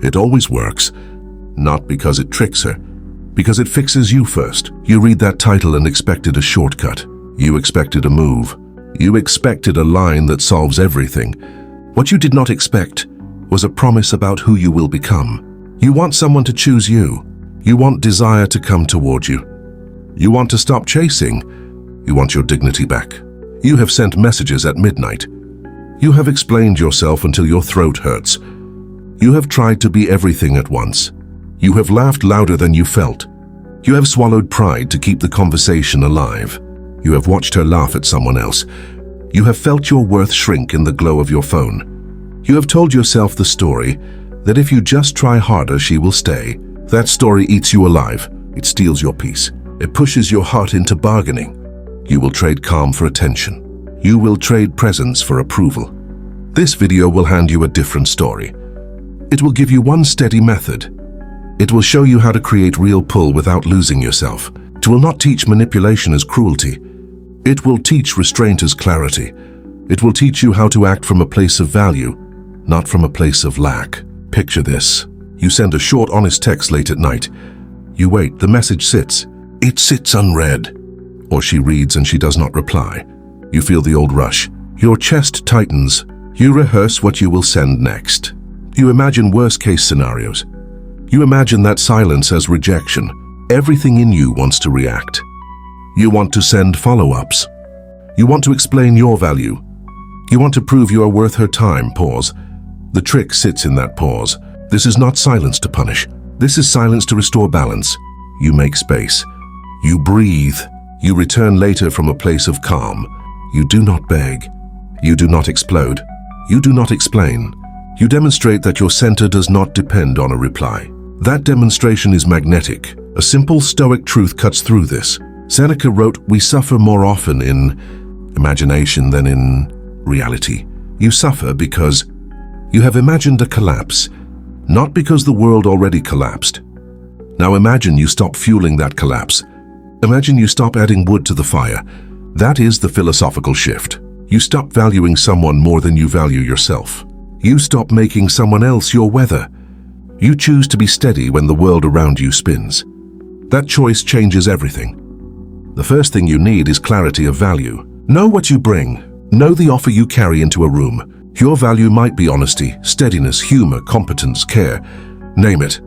It always works, not because it tricks her, because it fixes you first. You read that title and expected a shortcut. You expected a move. You expected a line that solves everything. What you did not expect was a promise about who you will become. You want someone to choose you. You want desire to come toward you. You want to stop chasing. You want your dignity back. You have sent messages at midnight. You have explained yourself until your throat hurts. You have tried to be everything at once. You have laughed louder than you felt. You have swallowed pride to keep the conversation alive. You have watched her laugh at someone else. You have felt your worth shrink in the glow of your phone. You have told yourself the story that if you just try harder, she will stay. That story eats you alive. It steals your peace. It pushes your heart into bargaining. You will trade calm for attention. You will trade presence for approval. This video will hand you a different story. It will give you one steady method. It will show you how to create real pull without losing yourself. It will not teach manipulation as cruelty. It will teach restraint as clarity. It will teach you how to act from a place of value, not from a place of lack. Picture this. You send a short, honest text late at night. You wait, the message sits. It sits unread. Or she reads and she does not reply. You feel the old rush. Your chest tightens. You rehearse what you will send next. You imagine worst-case scenarios. You imagine that silence as rejection. Everything in you wants to react. You want to send follow-ups. You want to explain your value. You want to prove you are worth her time. Pause. The trick sits in that pause. This is not silence to punish. This is silence to restore balance. You make space. You breathe. You return later from a place of calm. You do not beg. You do not explode. You do not explain. You demonstrate that your center does not depend on a reply. That demonstration is magnetic. A simple Stoic truth cuts through this. Seneca wrote, "We suffer more often in imagination than in reality." You suffer because you have imagined a collapse, not because the world already collapsed. Now imagine you stop fueling that collapse. Imagine you stop adding wood to the fire. That is the philosophical shift. You stop valuing someone more than you value yourself. You stop making someone else your weather. You choose to be steady when the world around you spins. That choice changes everything. The first thing you need is clarity of value. Know what you bring. Know the offer you carry into a room. Your value might be honesty, steadiness, humor, competence, care. Name it.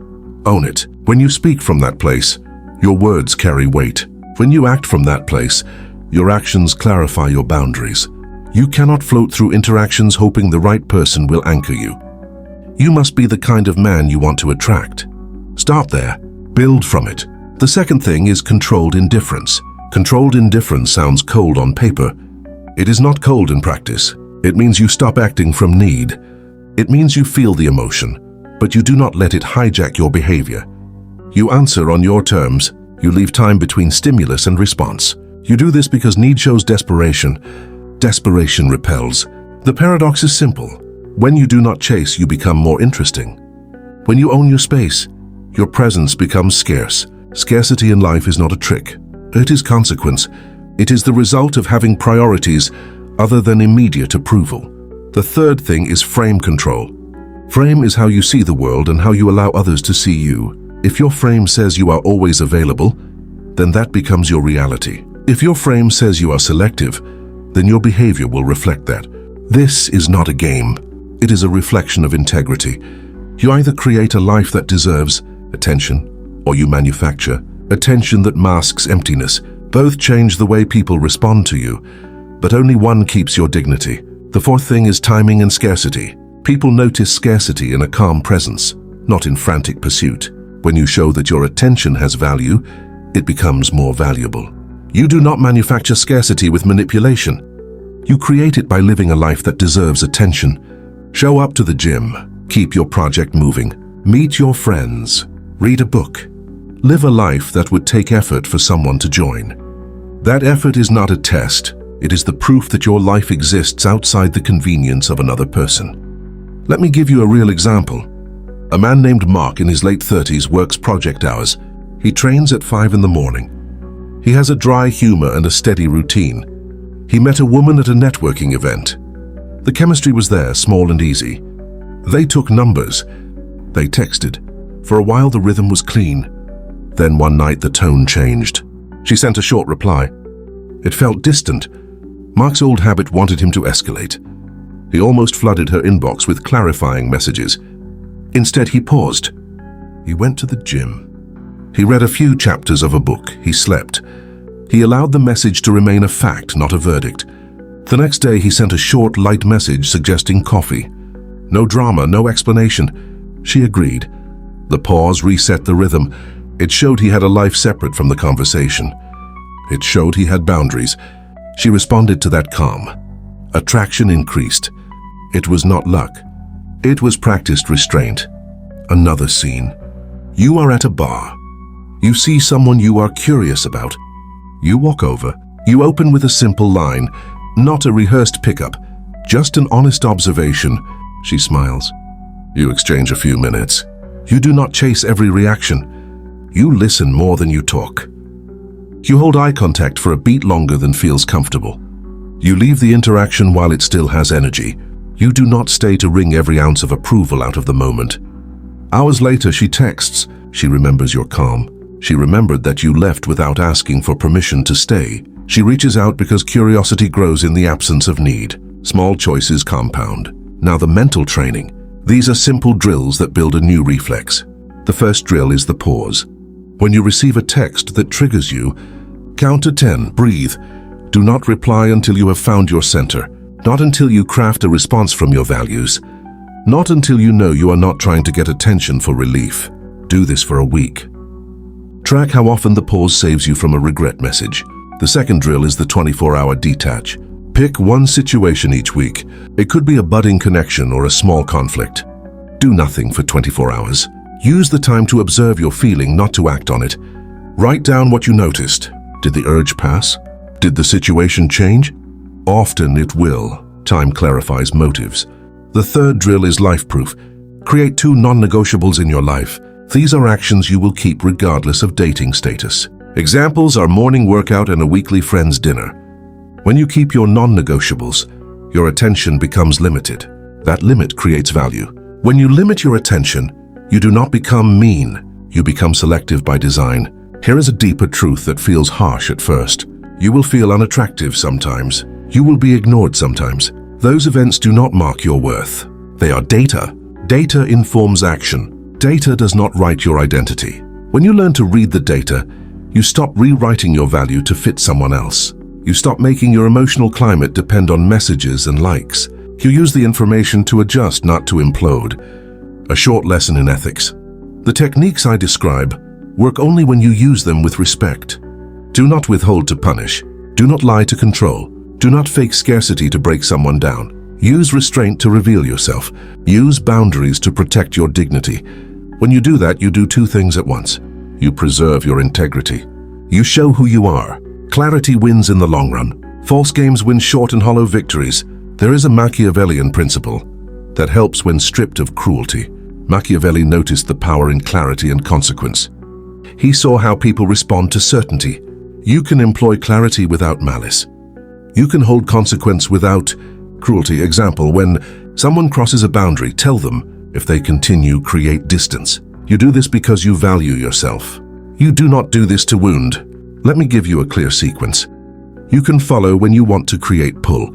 Own it. When you speak from that place, your words carry weight. When you act from that place, your actions clarify your boundaries. You cannot float through interactions hoping the right person will anchor you. You must be the kind of man you want to attract. Start there. Build from it. The second thing is controlled indifference. Controlled indifference sounds cold on paper. It is not cold in practice. It means you stop acting from need. It means you feel the emotion, but you do not let it hijack your behavior. You answer on your terms. You leave time between stimulus and response. You do this because need shows desperation. Desperation repels. The paradox is simple. When you do not chase, you become more interesting. When you own your space, your presence becomes scarce. Scarcity in life is not a trick. It is consequence. It is the result of having priorities other than immediate approval. The third thing is frame control. Frame is how you see the world and how you allow others to see you. If your frame says you are always available, then that becomes your reality. If your frame says you are selective, then your behavior will reflect that. This is not a game. It is a reflection of integrity. You either create a life that deserves attention, or you manufacture attention that masks emptiness. Both change the way people respond to you, but only one keeps your dignity. The fourth thing is timing and scarcity. People notice scarcity in a calm presence, not in frantic pursuit. When you show that your attention has value, it becomes more valuable. You do not manufacture scarcity with manipulation. You create it by living a life that deserves attention. Show up to the gym. Keep your project moving. Meet your friends. Read a book. Live a life that would take effort for someone to join. That effort is not a test. It is the proof that your life exists outside the convenience of another person. Let me give you a real example. A man named Mark in his late 30s works project hours. He trains at 5 in the morning. He has a dry humor and a steady routine. He met a woman at a networking event. The chemistry was there, small and easy. They took numbers. They texted. For a while the rhythm was clean. Then one night the tone changed. She sent a short reply. It felt distant. Mark's old habit wanted him to escalate. He almost flooded her inbox with clarifying messages. Instead, he paused. He went to the gym. He read a few chapters of a book. He slept. He allowed the message to remain a fact, not a verdict. The next day, he sent a short, light message suggesting coffee. No drama, no explanation. She agreed. The pause reset the rhythm. It showed he had a life separate from the conversation. It showed he had boundaries. She responded to that calm. Attraction increased. It was not luck. It was practiced restraint. Another scene. You are at a bar. You see someone you are curious about. You walk over. You open with a simple line, not a rehearsed pickup, just an honest observation. She smiles. You exchange a few minutes. You do not chase every reaction. You listen more than you talk. You hold eye contact for a beat longer than feels comfortable. You leave the interaction while it still has energy. You do not stay to wring every ounce of approval out of the moment. Hours later, she texts. She remembers your calm. She remembered that you left without asking for permission to stay. She reaches out because curiosity grows in the absence of need. Small choices compound. Now the mental training. These are simple drills that build a new reflex. The first drill is the pause. When you receive a text that triggers you, count to 10, breathe. Do not reply until you have found your center. Not until you craft a response from your values. Not until you know you are not trying to get attention for relief. Do this for a week. Track how often the pause saves you from a regret message. The second drill is the 24-hour detach. Pick one situation each week. It could be a budding connection or a small conflict. Do nothing for 24 hours. Use the time to observe your feeling, not to act on it. Write down what you noticed. Did the urge pass? Did the situation change? Often it will. Time clarifies motives. The third drill is life-proof. Create 2 non-negotiables in your life. These are actions you will keep regardless of dating status. Examples are morning workout and a weekly friends dinner. When you keep your non-negotiables, your attention becomes limited. That limit creates value. When you limit your attention, you do not become mean. You become selective by design. Here is a deeper truth that feels harsh at first. You will feel unattractive sometimes. You will be ignored sometimes. Those events do not mark your worth. They are data. Data informs action. Data does not write your identity. When you learn to read the data, you stop rewriting your value to fit someone else. You stop making your emotional climate depend on messages and likes. You use the information to adjust, not to implode. A short lesson in ethics. The techniques I describe work only when you use them with respect. Do not withhold to punish. Do not lie to control. Do not fake scarcity to break someone down. Use restraint to reveal yourself. Use boundaries to protect your dignity. When you do that, you do 2 things at once. You preserve your integrity. You show who you are. Clarity wins in the long run. False games win short and hollow victories. There is a Machiavellian principle that helps when stripped of cruelty. Machiavelli noticed the power in clarity and consequence. He saw how people respond to certainty. You can employ clarity without malice. You can hold consequence without cruelty. Example, when someone crosses a boundary, tell them. If they continue, create distance. You do this because you value yourself. You do not do this to wound. Let me give you a clear sequence. You can follow when you want to create pull,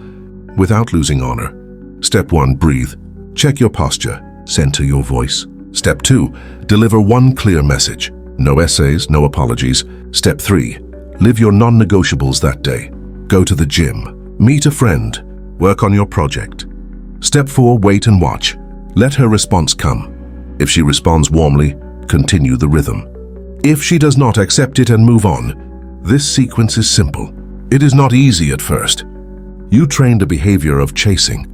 without losing honor. Step 1, breathe. Check your posture. Center your voice. Step 2, deliver one clear message. No essays, no apologies. Step 3, live your non-negotiables that day. Go to the gym. Meet a friend. Work on your project. Step 4, wait and watch. Let her response come. If she responds warmly, continue the rhythm. If she does not, accept it and move on. This sequence is simple. It is not easy at first. You trained a behavior of chasing.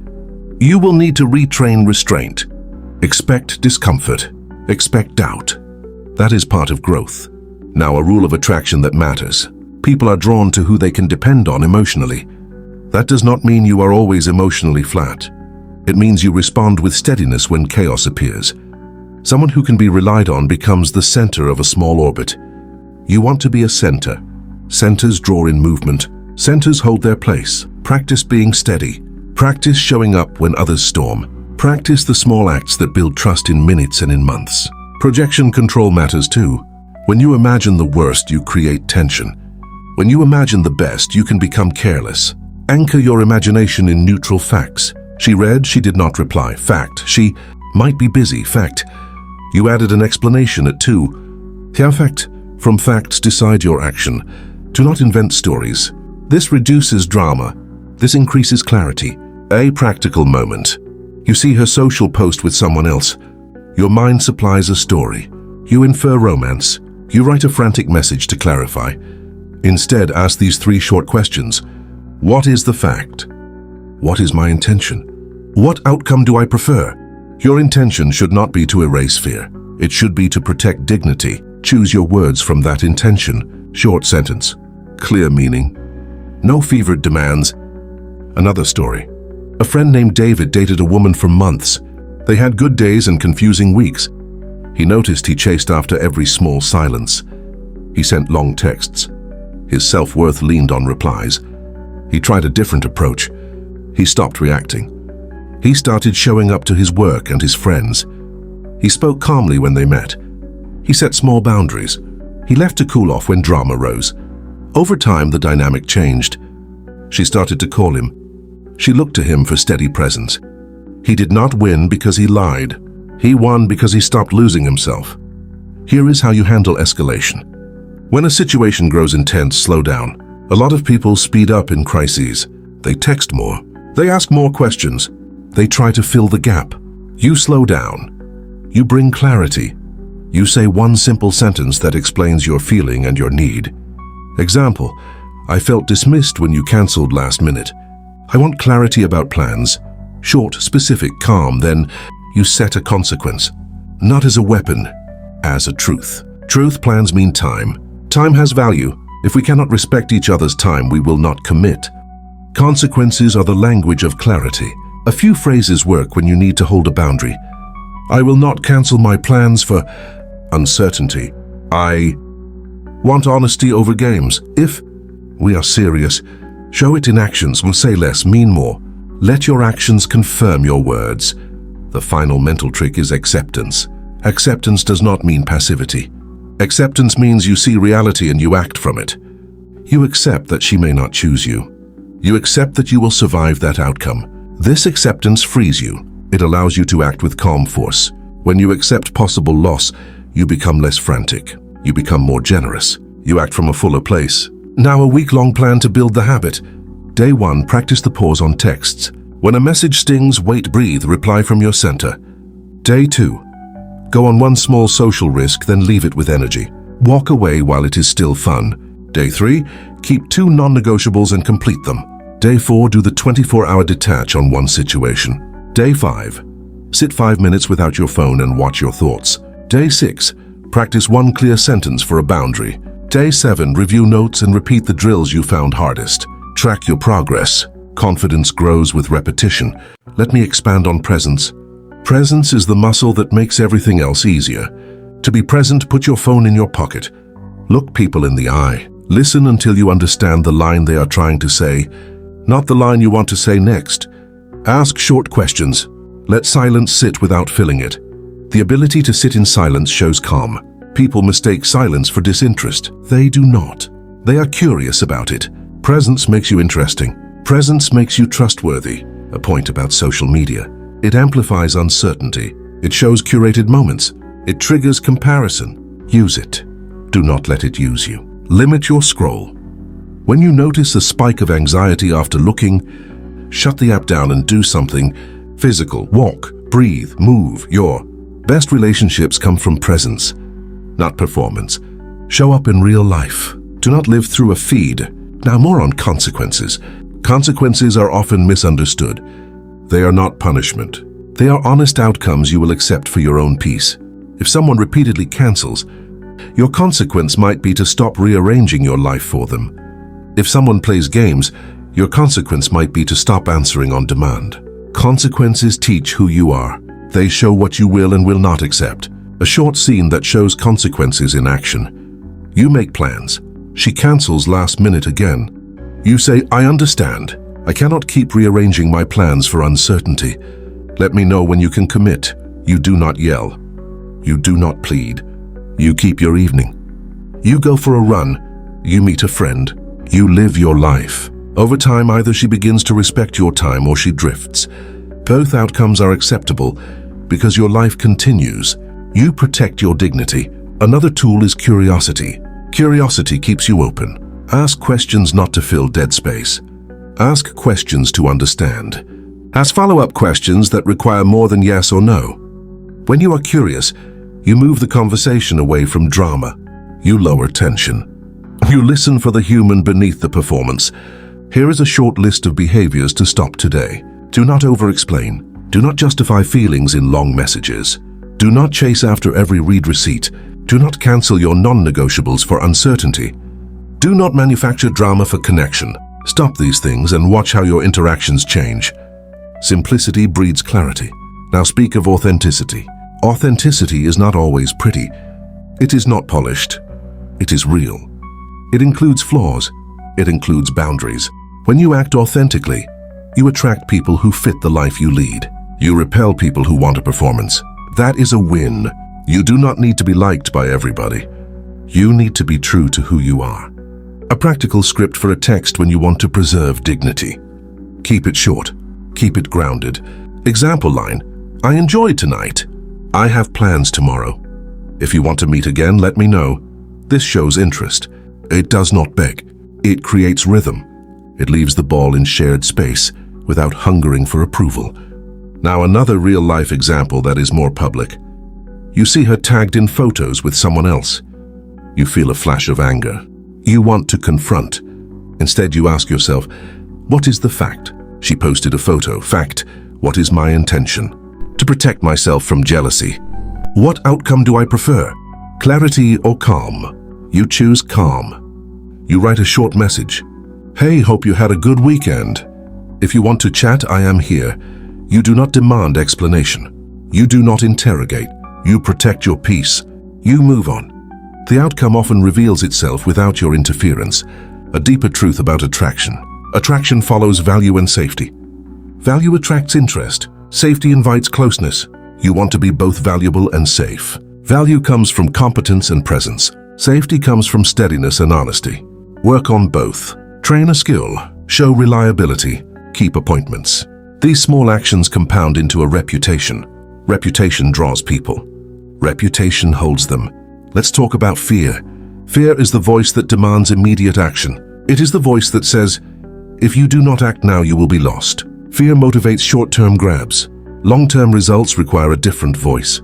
You will need to retrain restraint. Expect discomfort. Expect doubt. That is part of growth. Now, a rule of attraction that matters. People are drawn to who they can depend on emotionally. That does not mean you are always emotionally flat. It means you respond with steadiness when chaos appears. Someone who can be relied on becomes the center of a small orbit. You want to be a center. Centers draw in movement. Centers hold their place. Practice being steady. Practice showing up when others storm. Practice the small acts that build trust in minutes and in months. Projection control matters too. When you imagine the worst, you create tension. When you imagine the best, you can become careless. Anchor your imagination in neutral facts. She read, she did not reply. Fact. She might be busy. Fact. You added an explanation at 2. The affect. From facts, decide your action. Do not invent stories. This reduces drama. This increases clarity. A practical moment. You see her social post with someone else. Your mind supplies a story. You infer romance. You write a frantic message to clarify. Instead, ask these 3 short questions. What is the fact? What is my intention? What outcome do I prefer? Your intention should not be to erase fear. It should be to protect dignity. Choose your words from that intention. Short sentence. Clear meaning. No fevered demands. Another story. A friend named David dated a woman for months. They had good days and confusing weeks. He noticed he chased after every small silence. He sent long texts. His self-worth leaned on replies. He tried a different approach. He stopped reacting. He started showing up to his work and his friends. He spoke calmly when they met. He set small boundaries. He left to cool off when drama rose. Over time, the dynamic changed. She started to call him. She looked to him for steady presence. He did not win because he lied. He won because he stopped losing himself. Here is how you handle escalation. When a situation grows intense, slow down. A lot of people speed up in crises. They text more. They ask more questions. They try to fill the gap. You slow down. You bring clarity. You say one simple sentence that explains your feeling and your need. Example, I felt dismissed when you cancelled last minute. I want clarity about plans. Short, specific, calm, then you set a consequence. Not as a weapon, as a truth. Truth plans mean time. Time has value. If we cannot respect each other's time, we will not commit. Consequences are the language of clarity. A few phrases work when you need to hold a boundary. I will not cancel my plans for uncertainty. I want honesty over games. If we are serious, show it in actions. Will say less, mean more. Let your actions confirm your words. The final mental trick is acceptance. Acceptance does not mean passivity. Acceptance means you see reality and you act from it. You accept that she may not choose you. You accept that you will survive that outcome. This acceptance frees you. It allows you to act with calm force. When you accept possible loss, you become less frantic. You become more generous. You act from a fuller place. Now a week-long plan to build the habit. Day 1, practice the pause on texts. When a message stings, wait, breathe, reply from your center. Day 2, go on one small social risk, then leave it with energy. Walk away while it is still fun. Day 3, keep 2 non-negotiables and complete them. Day 4, do the 24-hour detach on one situation. Day 5, sit 5 minutes without your phone and watch your thoughts. Day 6, practice one clear sentence for a boundary. Day 7, review notes and repeat the drills you found hardest. Track your progress. Confidence grows with repetition. Let me expand on presence. Presence is the muscle that makes everything else easier. To be present, put your phone in your pocket. Look people in the eye. Listen until you understand the line they are trying to say, not the line you want to say next. Ask short questions. Let silence sit without filling it. The ability to sit in silence shows calm. People mistake silence for disinterest. They do not. They are curious about it. Presence makes you interesting. Presence makes you trustworthy. A point about social media. It amplifies uncertainty. It shows curated moments. It triggers comparison. Use it. Do not let it use you. Limit your scroll. When you notice a spike of anxiety after looking, shut the app down and do something physical. Walk, breathe, move. Your best relationships come from presence, not performance. Show up in real life. Do not live through a feed. Now more on consequences. Consequences are often misunderstood. They are not punishment. They are honest outcomes you will accept for your own peace. If someone repeatedly cancels, your consequence might be to stop rearranging your life for them. If someone plays games, your consequence might be to stop answering on demand. Consequences teach who you are. They show what you will and will not accept. A short scene that shows consequences in action. You make plans. She cancels last minute again. You say, I understand. I cannot keep rearranging my plans for uncertainty. Let me know when you can commit. You do not yell. You do not plead. You keep your evening. You go for a run. You meet a friend. You live your life. Over time, either she begins to respect your time or she drifts. Both outcomes are acceptable because your life continues. You protect your dignity. Another tool is curiosity. Curiosity keeps you open. Ask questions not to fill dead space. Ask questions to understand. Ask follow-up questions that require more than yes or no. When you are curious, you move the conversation away from drama. You lower tension. You listen for the human beneath the performance. Here is a short list of behaviors to stop today. Do not over-explain. Do not justify feelings in long messages. Do not chase after every read receipt. Do not cancel your non-negotiables for uncertainty. Do not manufacture drama for connection. Stop these things and watch how your interactions change. Simplicity breeds clarity. Now speak of authenticity. Authenticity is not always pretty. It is not polished. It is real. It includes flaws. It includes boundaries. When you act authentically, you attract people who fit the life you lead. You repel people who want a performance. That is a win. You do not need to be liked by everybody. You need to be true to who you are. A practical script for a text when you want to preserve dignity. Keep it short. Keep it grounded. Example line: I enjoyed tonight. I have plans tomorrow. If you want to meet again, let me know. This shows interest. It does not beg. It creates rhythm. It leaves the ball in shared space without hungering for approval. Now another real-life example that is more public. You see her tagged in photos with someone else. You feel a flash of anger. You want to confront. Instead, you ask yourself, what is the fact? She posted a photo. Fact, what is my intention? To protect myself from jealousy. What outcome do I prefer? Clarity or calm? You choose calm. You write a short message. Hey, hope you had a good weekend. If you want to chat, I am here. You do not demand explanation. You do not interrogate. You protect your peace. You move on. The outcome often reveals itself without your interference. A deeper truth about attraction. Attraction follows value and safety. Value attracts interest. Safety invites closeness. You want to be both valuable and safe. Value comes from competence and presence. Safety comes from steadiness and honesty. Work on both. Train a skill. Show reliability. Keep appointments. These small actions compound into a reputation. Reputation draws people. Reputation holds them. Let's talk about fear. Fear is the voice that demands immediate action. It is the voice that says, if you do not act now, you will be lost. Fear motivates short-term grabs. Long-term results require a different voice.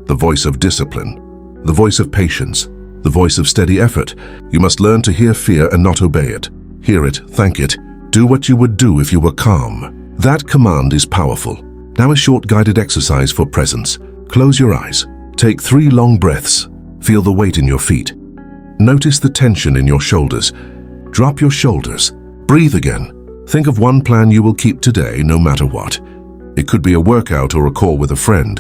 The voice of discipline. The voice of patience. The voice of steady effort. You must learn to hear fear and not obey it. Hear it, thank it. Do what you would do if you were calm. That command is powerful. Now a short guided exercise for presence. Close your eyes. Take 3 long breaths. Feel the weight in your feet. Notice the tension in your shoulders. Drop your shoulders. Breathe again. Think of one plan you will keep today, no matter what. It could be a workout or a call with a friend.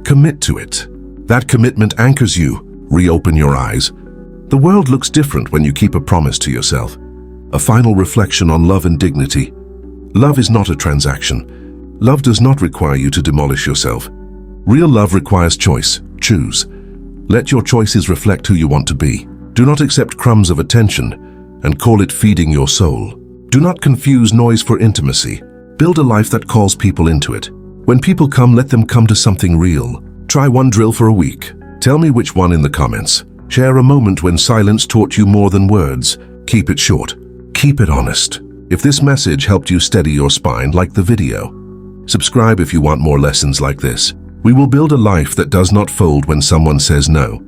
Commit to it. That commitment anchors you. Reopen your eyes. The world looks different when you keep a promise to yourself. A final reflection on love and dignity. Love is not a transaction. Love does not require you to demolish yourself. Real love requires choice. Choose. Let your choices reflect who you want to be. Do not accept crumbs of attention and call it feeding your soul. Do not confuse noise for intimacy. Build a life that calls people into it. When people come, let them come to something real. Try one drill for a week. Tell me which one in the comments. Share a moment when silence taught you more than words. Keep it short. Keep it honest. If this message helped you steady your spine, like the video. Subscribe if you want more lessons like this. We will build a life that does not fold when someone says no.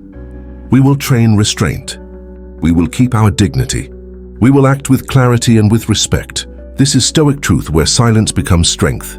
We will train restraint. We will keep our dignity. We will act with clarity and with respect. This is Stoic truth, where silence becomes strength